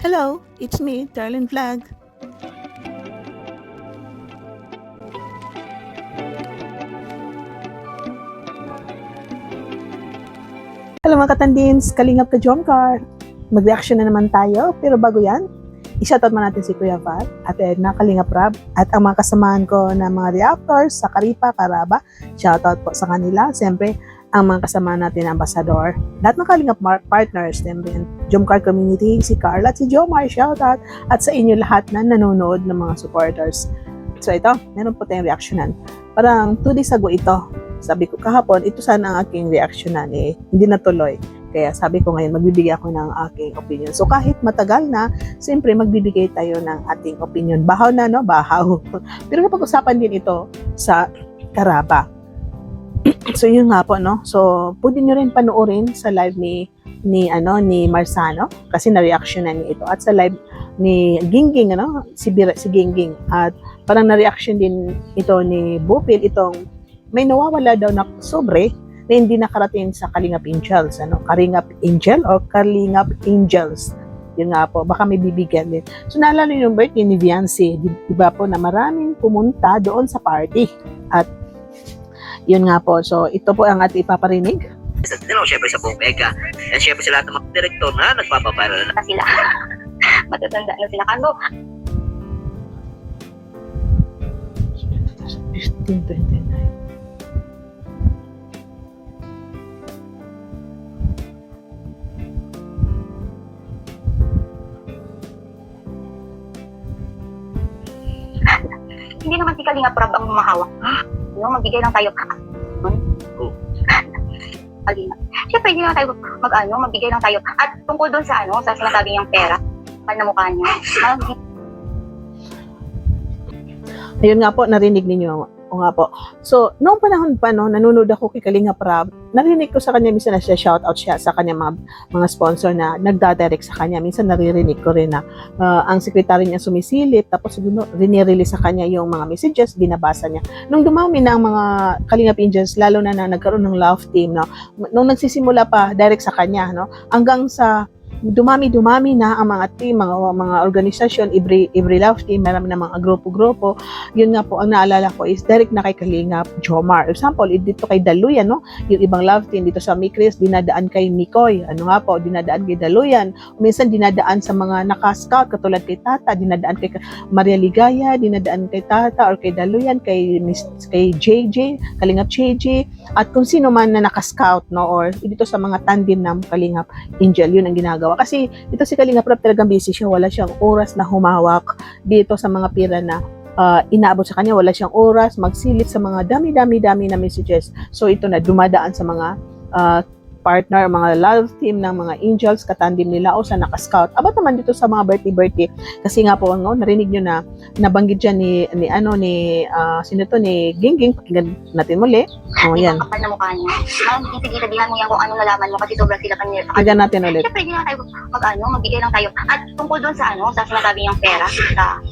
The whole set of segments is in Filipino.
Hello, it's me, Darlene Vlog. Hello mga katandins, kalingap ka Jomcar. Mag-reaction na naman tayo, pero bago yan, i-shoutout mo natin si Kuya Val, Ate Edna, Kalingap Rab, at ang mga kasamahan ko na mga reactors sa Karipa, Karaba. Shoutout po sa kanila. Siyempre, ang mga kasama natin na ambasador. Lahat ng Kalingap partners, siyempre, Jomcar community, si Carla at si Jomar, shoutout. At sa inyo lahat na nanonood ng mga supporters. So ito, meron po tayong reactionan. Parang 2 days ago ito. Sabi ko kahapon, ito sana ang aking reactionan hindi natuloy. Kaya sabi ko ngayon, magbibigay ako ng aking opinion. So kahit matagal na, siyempre magbibigay tayo ng ating opinion. Bahaw na, no? Bahaw. Pero napag-usapan din ito sa Karaba. So yun nga po, no? So pwede nyo rin panoorin sa live ni Marzano kasi na-reactionan niya ito. At sa live ni Gingging, si Gingging. At parang na-reaction din ito ni Bupil, itong may nawawala daw na sobre na hindi nakarating sa Kalingap Angels. Kalingap Angel o Kalingap Angels. Yun nga po, baka may bibigyan din. So naalala yung birthday ni Viancy, diba po na maraming pumunta doon sa party. At yun nga po, so ito po ang ating ipaparinig. Siyempre sa buong Mega. And siyempre sa lahat ng mga direktor na nagpapaviral na sila. Matatanda na sila. Ano? 1529. Hindi naman si Kalingap Rab ang humahawak. Yung magbigay lang tayo. Kalingap. Siyempre, hindi lang tayo magbigay lang tayo. At tungkol doon sa sa sinasabi niyang pera, kapal na mukha niya. Ayun nga po, narinig ninyo. O nga po. So, noong panahon pa, nanonood ako kay Kalingap Rab, narinig ko sa kanya, minsan na siya shoutout siya sa kanya mga sponsor na nagdadirect sa kanya. Minsan naririnig ko rin na ang sekretary niya sumisilip, tapos rinirelease sa kanya yung mga messages, binabasa niya. Nung dumami na ang mga Kalingap Angels, lalo na nagkaroon ng love team, nung nagsisimula pa direct sa kanya, hanggang sa dumami na ang mga team, mga organisasyon, every love team, marami na mga grupo-grupo. Yun nga po, ang naalala ko is direct na kay Kalingap Jomar. Example, dito kay Daluyan, yung ibang love team dito sa Mikris, dinadaan kay Mikoy. Dinadaan kay Daluyan. Minsan dinadaan sa mga naka-scout, katulad kay Tata, dinadaan kay Maria Ligaya, dinadaan kay Tata or kay Daluyan, kay JJ, Kalingap JJ, at kung sino man na naka-scout, or dito sa mga tandem ng Kalingap Angel, yun ang ginagawa. Kasi ito si Kalingap Rab talagang busy siya, wala siyang oras na humawak dito sa mga pira na inaabot sa kanya, wala siyang oras magsilip sa mga dami na messages. So ito na dumadaan sa mga partner, mga love team ng mga angels, katandim nila o sa naka-scout. Abat naman dito sa mga birthday. Kasi nga po, narinig nyo na nabanggit dyan ni sino to, ni Gingging. Pakinggan natin muli. Yan. Kapal na mukha niya. Sige-sabihan mo yan kung anong nalaman mo kasi sobrang sila kanila. Pakinggan natin ulit. Siyempre, hindi lang tayo magbigay lang tayo. At tungkol doon sa sa sinasabi niyang pera sa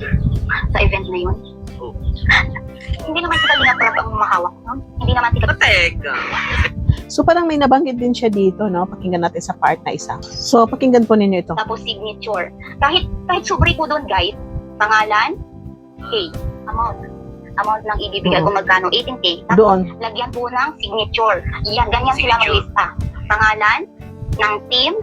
event na yun. Hindi naman si Kalingap Rab ang humahawak. Hindi naman si Teka. So parang may nabanggit din siya dito, pakinggan natin sa part na isa. So pakinggan po ninyo ito. Tapos signature. Kahit sobre po doon, guys. Pangalan, K. Amount ng ibibigay kung magkano, 18K. Tapos Doon. lagyan po ng signature. Yan, ganyan sila maglista. Pangalan ng team,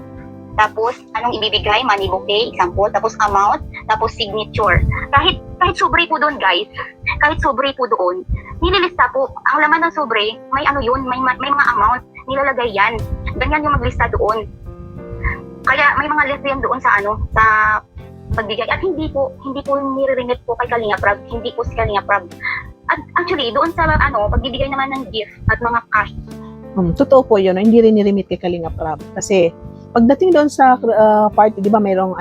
tapos anong ibibigay, money bouquet, example, tapos amount, tapos signature. Kahit sobre po doon, guys. Kahit sobre po doon, nililista po. Ang laman ng sobre, may may mga amount, nilalagay yan. Ganyan yung maglista doon. Kaya may mga list yan doon sa sa pagbigay. At hindi po nire-remit po kay Kalingap Rab, hindi po si Kalingap Rab. At actually, doon sa pagbibigay naman ng gift at mga cash. Totoo po yun, hindi rin nirimit kay Kalingap Rab. Kasi pagdating doon sa party, di ba mayroong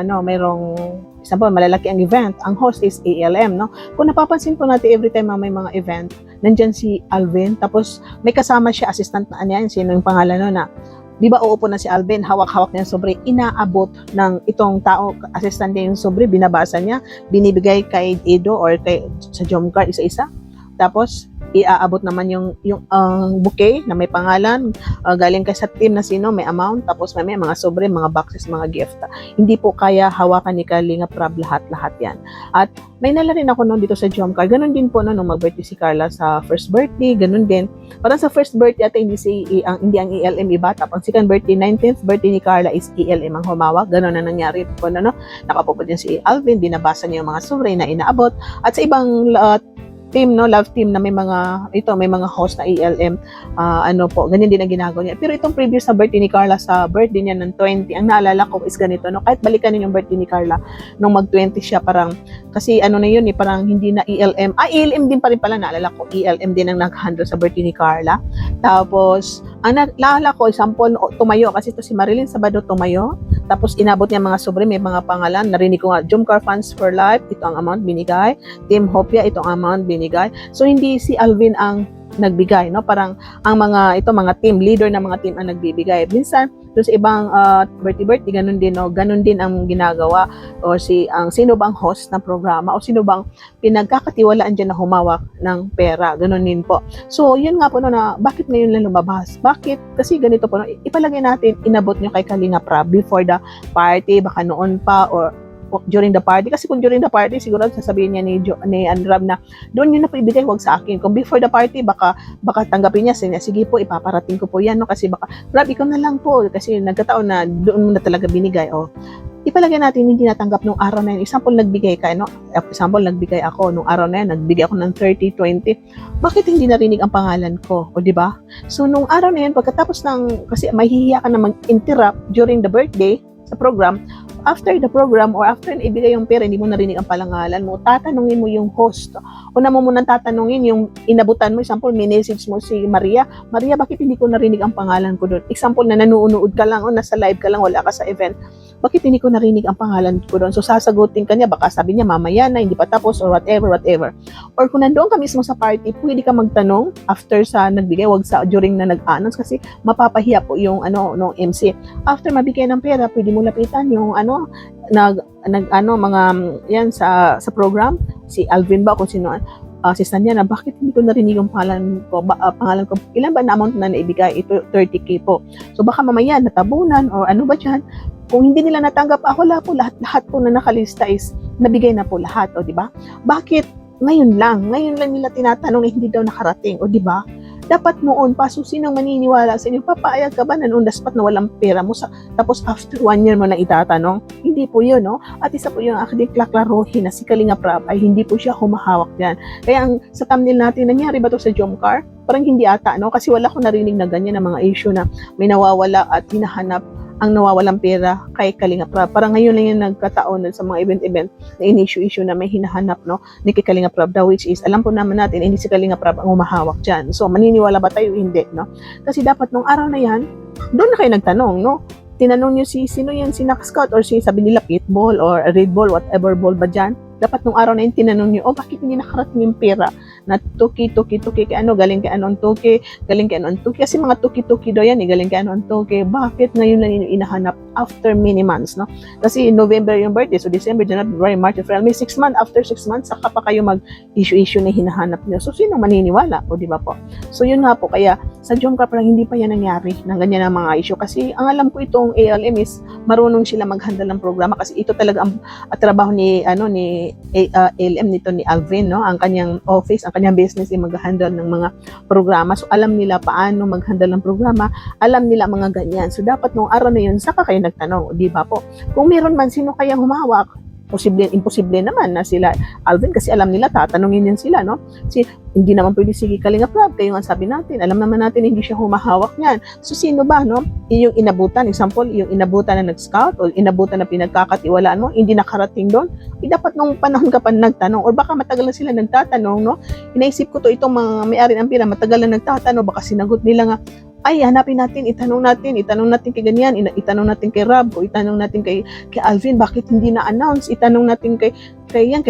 example, malalaki ang event, ang host is ALM, Kung napapansin po natin every time may mga event, nandyan si Alvin, tapos may kasama siya, assistant na sino yung pangalan na, di ba uupo na si Alvin, hawak-hawak niya yung sobre, inaabot ng itong tao, assistant niya yung sobre, binabasa niya, binibigay kay Edo or sa Jomcar, isa-isa, tapos iaabot naman yung bouquet na may pangalan, galing kay sa team na sino, may amount, tapos may mga sobre, mga boxes, mga gift. Hindi po kaya hawakan ni Kalinga Prab lahat-lahat yan. At may nala rin ako noon dito sa Jomcar. Ganun din po nung mag-birthday si Carla sa first birthday, ganun din. Parang sa first birthday ate hindi ang ELM iba, tapos second birthday, 19th birthday ni Carla is ELM ang humawak. Ganun na nangyari po no. Nakapupod din si Alvin, binabasa niya yung mga sobre na inaabot. At sa ibang team, no, love team na may mga host na ELM, ganyan din ang ginagawa niya. Pero itong previous na birthday ni Carla, sa birthday niya ng 20, ang naalala ko is ganito, no, kahit balikan niyo yung birthday ni Carla, nung mag-20 siya, parang, kasi na yun, parang hindi na ELM, ELM din pa rin pala, naalala ko, ELM din ang nag-handle sa birthday ni Carla. Tapos, ang naalala ko, example, tumayo, kasi ito si Marilyn Sabado tumayo, tapos inabot niya mga sobre, may mga pangalan, narinig ko nga, Jomcar Fans for Life, ito ang amount binigay, Team Hopia, itong amount binigay. So hindi si Alvin ang nagbigay, no? Parang ang mga team leader ng mga team ang nagbibigay. Minsan doon sa ibang birthday ganun din, no? Ganun din ang ginagawa, o sino bang host ng programa o sino bang pinagkakatiwalaan diyan na humawak ng pera, ganun din po. So yun nga po, no, na bakit ngayon lang lumabas? Bakit? Kasi ganito po, no? Ipalagay natin, inabot nyo kay Kalinga Prab before the party, baka noon pa, or during the party. Kasi kung during the party, siguro sasabihin niya ni Anrab na doon yun na po ibigay, wag sa akin. Kung before the party, baka tanggapin niya, sige po, ipaparating ko po yan, no? Kasi baka, Rab, ikaw na lang po, kasi nagkataon na doon mo na talaga binigay. Ipalagay natin, hindi natanggap nung araw na yun. Example, nagbigay ka, no? Example, nagbigay ako nung araw na yun, nagbigay ako ng 30, 20. Bakit hindi narinig ang pangalan ko? O, di ba? So, nung araw na yun, pagkatapos kasi mahihiya ka na mag-interrupt during the birthday sa program, after the program or after na ibigay yung pera, hindi mo narinig ang palangalan mo, tatanungin mo yung host. Una mo munang tatanungin yung inabutan mo. Example, minessage mo si Maria, bakit hindi ko narinig ang pangalan ko doon? Example, na nanunood ka lang o nasa live ka lang, wala ka sa event, bakit hindi ko narinig ang pangalan ko doon? So sasagutin ka niya, baka sabi niya mamaya na, hindi pa tapos, or whatever. Or kung nandoon ka mismo sa party, pwede ka magtanong after sa nagbigay, wag sa during na nag-announce, kasi mapapahiya po yung no MC. After mabigay ng pera, pwede mo lapitan yung mga yan sa program, si Alvin ba kung sino, assistant niya, na bakit hindi ko narinig yung pangalan ko, ilan ba na amount na naibigay? Ito 30k po. So baka mamaya natabunan or ano ba dyan. Kung hindi nila natanggap, wala po, lahat po na nakalista is nabigay na po lahat, o di ba? Bakit ngayon lang nila tinatanong, hindi daw nakarating, o di ba? Dapat noon pa, so sinong maniniwala sa inyo? Papayag ka ba na noon daspat na walang pera mo, tapos after 1 year mo na itatanong? Hindi po yun, no? At isa po yung aking klaklaruhin na si Kalinga Prab ay hindi po siya humahawak yan. Kaya sa thumbnail natin, nangyari ba to sa Jomcar? Parang hindi ata, no? Kasi wala ko narinig na ganyan na mga issue na may nawawala at hinahanap ang nawawalang pera kay Kalinga Prab. Parang ngayon lang yung nagkataon sa mga event na in-issue na may hinahanap, no, ni Kalinga Prab daw, which is, alam po naman natin, hindi si Kalinga Prab ang umahawak dyan. So, maniniwala ba tayo? Hindi, no? Kasi dapat nung araw na yan, doon na kayo nagtanong, no? Tinanong nyo sino yan, si Scout, or sabi nila Pitbull, or Red Bull, whatever ball ba dyan. Dapat nung araw na yun, tinanong nyo, bakit hindi nakarating yung pera? Na tuki, galing kay ano ang tuki, kasi mga tuki daw yan, galing kay ano ang tuki. Bakit ngayon lang yun inahanap after many months, no? Kasi November yung birthday, so December, January, March, April, May, 6 months, after 6 months, saka pa kayo mag-issue na hinahanap nyo. So, sino maniniwala? O, di ba po? So, yun nga po, kaya sa Jomcar parang hindi pa yan nangyari ng ganyan ang mga issue. Kasi ang alam ko itong ALM is marunong sila mag-handle ng programa, kasi ito talaga ang trabaho ni ALM nito ni Alvin, no? Ang kanyang office, ang kanyang business ay mag-handle ng mga programa. So alam nila paano mag-handle ng programa, alam nila mga ganyan. So dapat nung araw na yun, saka kayo nagtanong, di ba po? Kung meron man, sino kaya humawak? Imposible naman na sila Alvin, kasi alam nila, tatanungin yan sila, no? Kasi hindi naman pwede sige Kalinga Prab, kayo nga sabi natin, alam naman natin hindi siya humahawak niyan. So sino ba, no? Yung inabutan, example, yung inabutan na nag-scout o inabutan na pinagkakatiwalaan mo, hindi nakarating doon, dapat nung panahon ka pa nagtanong, or baka matagal na sila nagtatanong, no? Inaisip ko to, itong mga may-ari ng pira, matagal na nagtatanong, baka sinagot nila nga, ay, hanapin natin, itanong natin kay ganyan, itanong natin kay Rab, o itanong natin kay Alvin, bakit hindi na-announce, itanong natin kay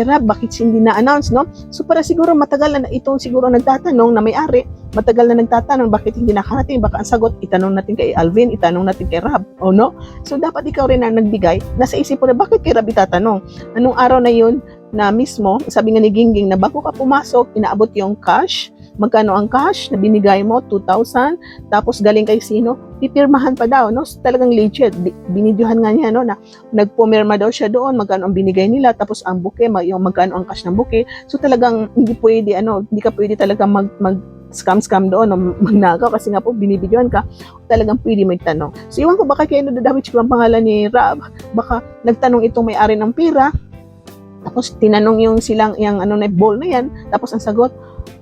Rab, bakit hindi na-announce, no? So, para siguro matagal na itong siguro nagtatanong na may-ari, matagal na nagtatanong, bakit hindi nakarating, baka ang sagot, itanong natin kay Alvin, itanong natin kay Rab, o no? So, dapat ikaw rin na nagbigay, nasa isip mo na, bakit kay Rab itatanong? Anong araw na yun na mismo, sabi nga ni Gingging, na bago ka pumasok, inaabot yung cash, magkano ang cash na binigay mo, 2,000, tapos galing kay sino, pipirmahan pa daw, no? So, talagang legit. Binidyohan nga niya, no, na nagpumirma daw siya doon, magkano ang binigay nila, tapos ang bouquet, yung magkano ang cash ng bouquet. So, talagang hindi pwede, hindi ka pwede talaga scam doon o magnagaw kasi nga po binibidyohan ka, talagang pwede may tanong. So, iwan ko baka kayo nadadawit siguro ang pangalan ni Rab, baka nagtanong itong may-ari ng pera, tapos tinanong yung silang, yung na ball na yan, tapos ang sagot,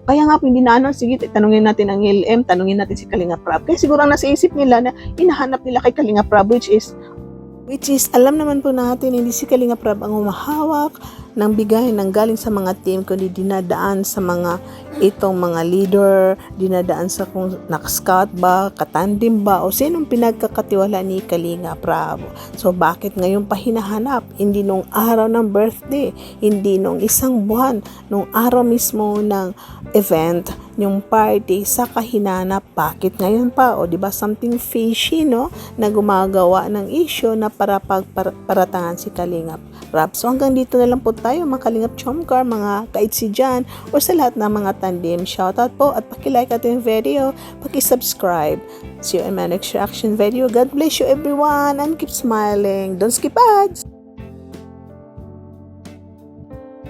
kaya nga po hindi na sige, tanungin natin ang LM, tanungin natin si Kalinga Prab. Kaya siguro ang nasa isip nila na hinahanap nila kay Kalinga Prab, which is alam naman po natin, hindi si Kalinga Prab ang humahawak ng bigay ng galing sa mga team, kundi dinadaan sa mga itong mga leader, dinadaan sa kung nakascout ba, katandim ba, o sinong pinagkakatiwala ni Kalinga Prab. So, bakit ngayon pa hinahanap? Hindi nung araw ng birthday, hindi nung isang buwan, nung araw mismo ng event, yung party, sa kahinanap, bakit ngayon pa? O, diba, something fishy, no? Na gumagawa ng issue na para pagparatangan si Kalinga Prab. So, hanggang dito na lang po tayo, mga Kalingap Chomcar, mga kaitsi dyan, o sa lahat ng mga tandim. Shoutout po at pakilike ating video, pakisubscribe. See you in my next reaction video. God bless you everyone and keep smiling. Don't skip ads!